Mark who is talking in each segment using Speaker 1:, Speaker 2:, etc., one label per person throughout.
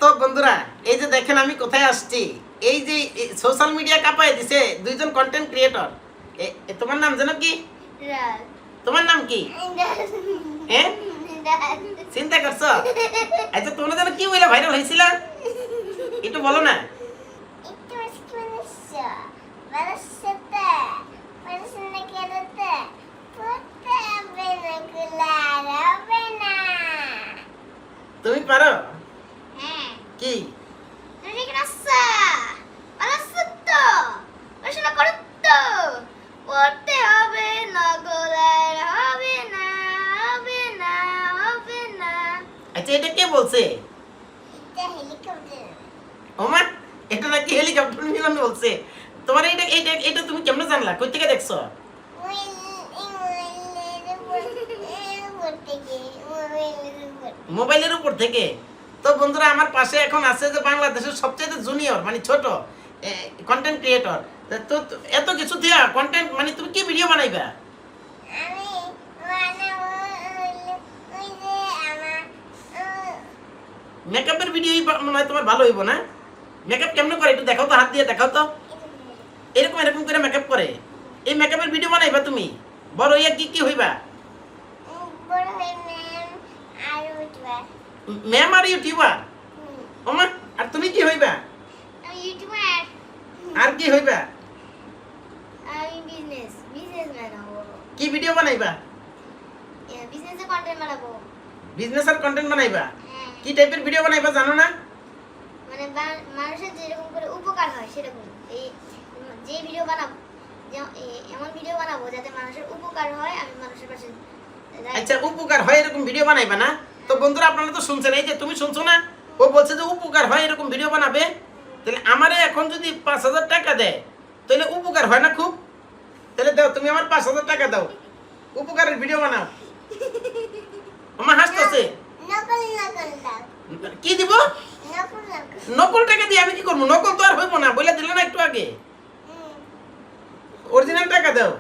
Speaker 1: তো বন্ধুরা এই যে দেখেন আমি কোথায় আসছি, এই যে সোশ্যাল মিডিয়া কাঁপায় দিছে দুইজন কন্টেন্ট ক্রিয়েটর। তোমার নাম জানো কি? তোমার নাম কি? হ্যাঁ, চিন্তা করছো? আচ্ছা তোমরা জানো কি বলে ভাইরাল হয়েছিল একটু বলো না। তুমি পারো কি? আচ্ছা এটা কে বলছে? ওমা, এটা নাকি হেলিকপ্টার মিলন বলছে। তোমার এটা এটা এটা তুমি কেমনে জানলা? কই থেকে দেখছো? মোবাইলের উপর থেকে। তো বন্ধুরা আমার পাশে এখন আছে যে বাংলাদেশের সবচেয়ে জুনিয়র মানে ছোট কন্টেন্ট ক্রিয়েটর। তো এত কিছু দিয়া কন্টেন্ট মানে তুমি কি ভিডিও বানাইবা? মেকআপের ভিডিও মনে হয় তোমার ভালো হইব না? মেকআপ কেমন করে একটু দেখাও তো, হাত দিয়ে দেখাও তো। এরকম এরকম করে মেকআপ করে এই মেকআপের ভিডিও বানাইবা তুমি? বড় হইয়া কি কি হইবা? ম্যাম আর ইউটিউবার? ওমা, আর তুমি কি হইবা? আর কি হইবা? কি ভিডিও বানাইবা? বিজনেসের কন্টেন্ট বানাইবা? কি টাইপের ভিডিও বানাইবা জানো না?
Speaker 2: মানে মানুষের যেরকম করে উপকার হয় সেরকম এই যে ভিডিও বানাবো, এমন ভিডিও বানাবো যাতে মানুষের উপকার হয়, আমি মানুষের পাশে।
Speaker 1: আচ্ছা উপকার হয় এরকম ভিডিও বানাইবা না? তো বন্ধুরা আপনারা তো শুনছেন, এই যে তুমি শুনছো না, ও বলছে যে উপকার হয় এরকম ভিডিও বানাবে। তাহলে আমারে এখন যদি 5,000 টাকা দেয় তাহলে উপকার হয় না খুব? তাহলে দাও তুমি আমার 5,000 টাকা দাও, উপকারের ভিডিও বানাও। আমার হাসতেছে। কি দিব? নকল টাকা দিয়ে আমি কি করবো? নকল তো আর হইব না, বলে দিলে না একটু আগে। অরিজিনাল টাকা দাও।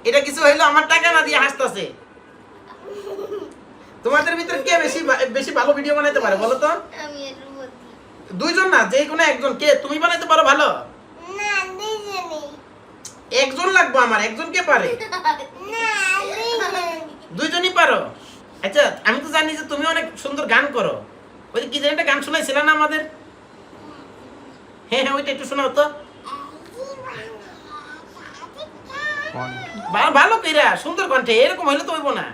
Speaker 1: এটা কিছু হইলো? আমার টাকা না দিয়ে হাসতেছে। তোমাদের ভিতর কে বেশি বেশি ভালো ভিডিও বানাইতে পারে বলো তো?
Speaker 2: আমি এর মধ্যে
Speaker 1: দুইজন না, যে কোনো একজন। কে তুমি বানাইতে পারো ভালো?
Speaker 2: না, দুইজনই।
Speaker 1: একজন লাগবে আমার, একজন কে পারে?
Speaker 2: না,
Speaker 1: দুইজনই পারো? আচ্ছা আমি তো জানি যে তুমি অনেক সুন্দর গান করো। ওই যে কি যেন একটা গান শোনাইছিল না আমাদের? হ্যাঁ হ্যাঁ, ওইটা একটু শোনাও তো। ভালো কইরা সুন্দর কণ্ঠে, এরকম হইলে তো হইব না।